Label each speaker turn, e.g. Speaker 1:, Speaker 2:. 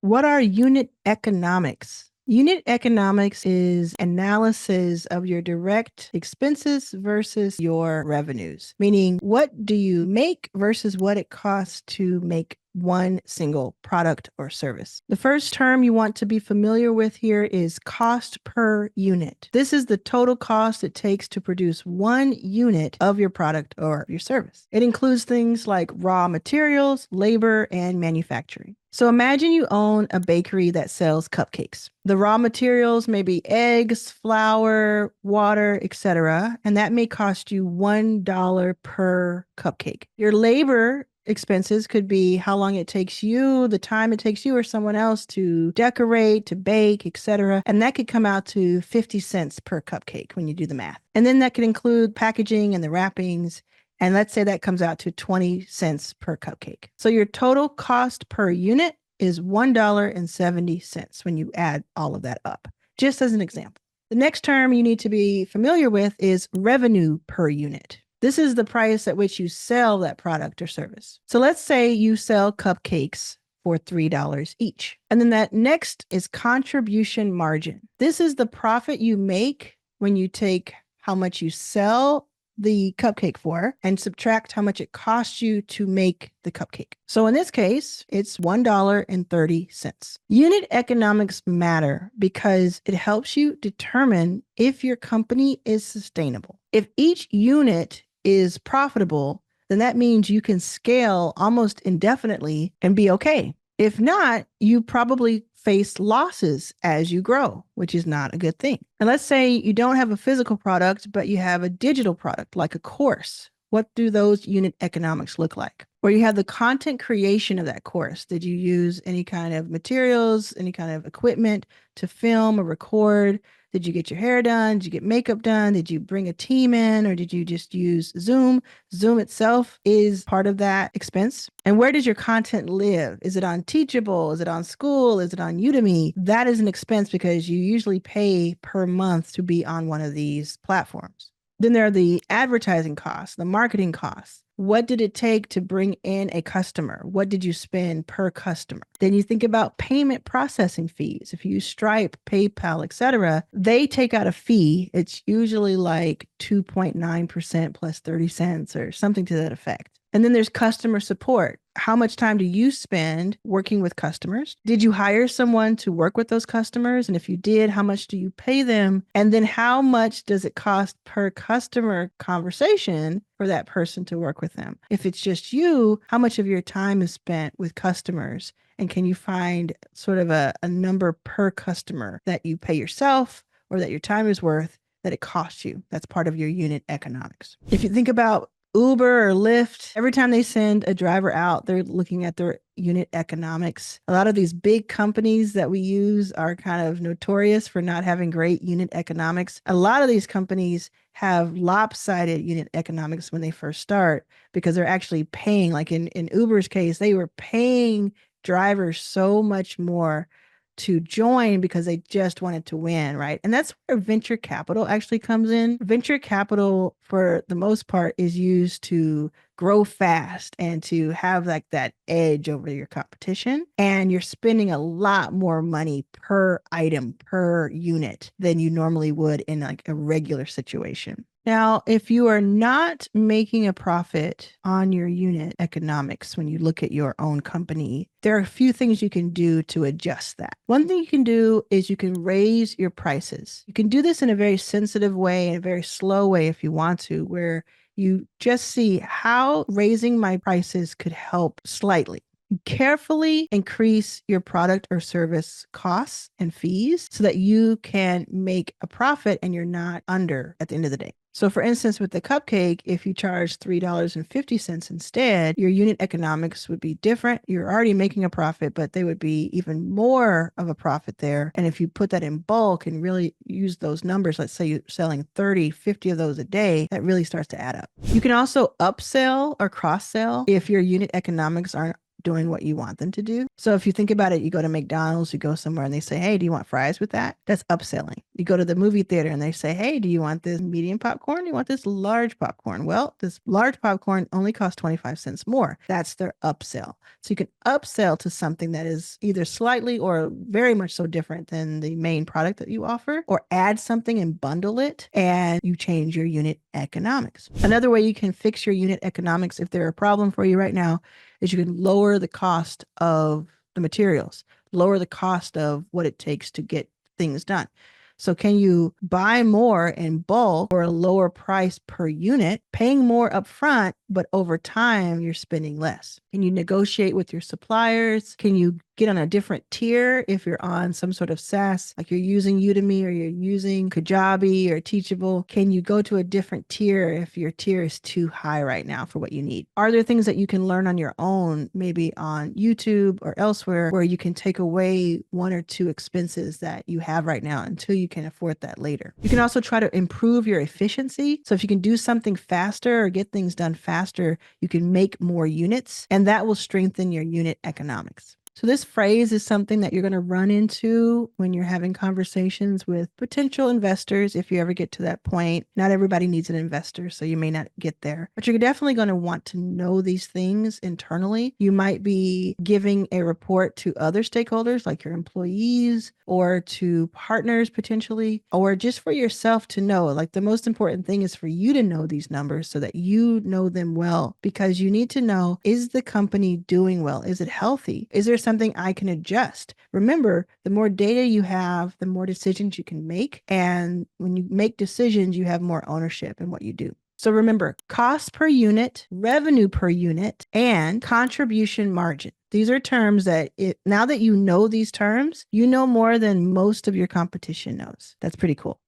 Speaker 1: What are unit economics? Unit economics is analysis of your direct expenses versus your revenues, meaning what do you make versus what it costs to make one single product or service. The first term you want to be familiar with here is cost per unit. This is the total cost it takes to produce one unit of your product or your service. It includes things like raw materials, labor, and manufacturing. So imagine you own a bakery that sells cupcakes. The raw materials may be eggs, flour, water, etc., and that may cost you $1 per cupcake. Your labor expenses could be how long it takes you, the time it takes you or someone else to decorate, to bake, etc. And that could come out to 50 cents per cupcake when you do the math. And then that could include packaging and the wrappings. And let's say that comes out to 20 cents per cupcake. So your total cost per unit is $1.70 when you add all of that up, just as an example. The next term you need to be familiar with is revenue per unit. This is the price at which you sell that product or service. So let's say you sell cupcakes for $3 each. And then that next is contribution margin. This is the profit you make when you take how much you sell the cupcake for and subtract how much it costs you to make the cupcake. So in this case, it's $1.30. Unit economics matter because it helps you determine if your company is sustainable. If each unit is profitable, then that means you can scale almost indefinitely and be okay. If not, you probably face losses as you grow, which is not a good thing. And let's say you don't have a physical product, but you have a digital product like a course. What do those unit economics look like? Or you have the content creation of that course. Did you use any kind of materials, any kind of equipment to film or record? Did you get your hair done? Did you get makeup done? Did you bring a team in or did you just use Zoom? Zoom itself is part of that expense. And where does your content live? Is it on Teachable? Is it on School? Is it on Udemy? That is an expense because you usually pay per month to be on one of these platforms. Then there are the advertising costs, the marketing costs. What did it take to bring in a customer? What did you spend per customer? Then you think about payment processing fees. If you use Stripe, PayPal, etc., they take out a fee. It's usually like 2.9% plus 30 cents or something to that effect. And then there's customer support. How much time do you spend working with customers? Did you hire someone to work with those customers? And if you did, how much do you pay them? And then how much does it cost per customer conversation for that person to work with them? If it's just you, how much of your time is spent with customers? And can you find sort of a number per customer that you pay yourself or that your time is worth that it costs you? That's part of your unit economics. If you think about Uber or Lyft, every time they send a driver out, they're looking at their unit economics. A lot of these big companies that we use are kind of notorious for not having great unit economics. A lot of these companies have lopsided unit economics when they first start because they're actually paying, like in Uber's case, they were paying drivers so much more to join because they just wanted to win, right? And that's where venture capital actually comes in. Venture capital, for the most part, is used to grow fast and to have like that edge over your competition. And you're spending a lot more money per item, per unit than you normally would in like a regular situation. Now, if you are not making a profit on your unit economics when you look at your own company, there are a few things you can do to adjust that. One thing you can do is you can raise your prices. You can do this in a very sensitive way and a very slow way if you want to, where you just see how raising my prices could help slightly. Carefully increase your product or service costs and fees so that you can make a profit and you're not under at the end of the day. So for instance, with the cupcake, if you charge $3.50 instead, your unit economics would be different. You're already making a profit, but they would be even more of a profit there. And if you put that in bulk and really use those numbers, let's say you're selling 30, 50 of those a day, that really starts to add up. You can also upsell or cross-sell if your unit economics aren't doing what you want them to do. So if you think about it, you go to McDonald's, you go somewhere and they say, hey, do you want fries with that? That's upselling. You go to the movie theater and they say, hey, do you want this medium popcorn? Do you want this large popcorn? Well, this large popcorn only costs 25 cents more. That's their upsell. So you can upsell to something that is either slightly or very much so different than the main product that you offer, or add something and bundle it, and you change your unit economics. Another way you can fix your unit economics if they're a problem for you right now is you can lower the cost of the materials, lower the cost of what it takes to get things done. So can you buy more in bulk or a lower price per unit, paying more upfront, but over time you're spending less? Can you negotiate with your suppliers? Can you get on a different tier if you're on some sort of SaaS, like you're using Udemy or you're using Kajabi or Teachable? Can you go to a different tier if your tier is too high right now for what you need? Are there things that you can learn on your own, maybe on YouTube or elsewhere, where you can take away one or two expenses that you have right now until you can afford that later? You can also try to improve your efficiency. So if you can do something faster or get things done faster, you can make more units, and that will strengthen your unit economics. So this phrase is something that you're going to run into when you're having conversations with potential investors. If you ever get to that point, not everybody needs an investor, so you may not get there, but you're definitely going to want to know these things internally. You might be giving a report to other stakeholders like your employees or to partners potentially, or just for yourself to know. Like, the most important thing is for you to know these numbers so that you know them well, because you need to know, is the company doing well? Is it healthy? Is there something I can adjust? Remember, the more data you have, the more decisions you can make. And when you make decisions, you have more ownership in what you do. So remember, cost per unit, revenue per unit, and contribution margin. These are terms that now that you know these terms, you know more than most of your competition knows. That's pretty cool.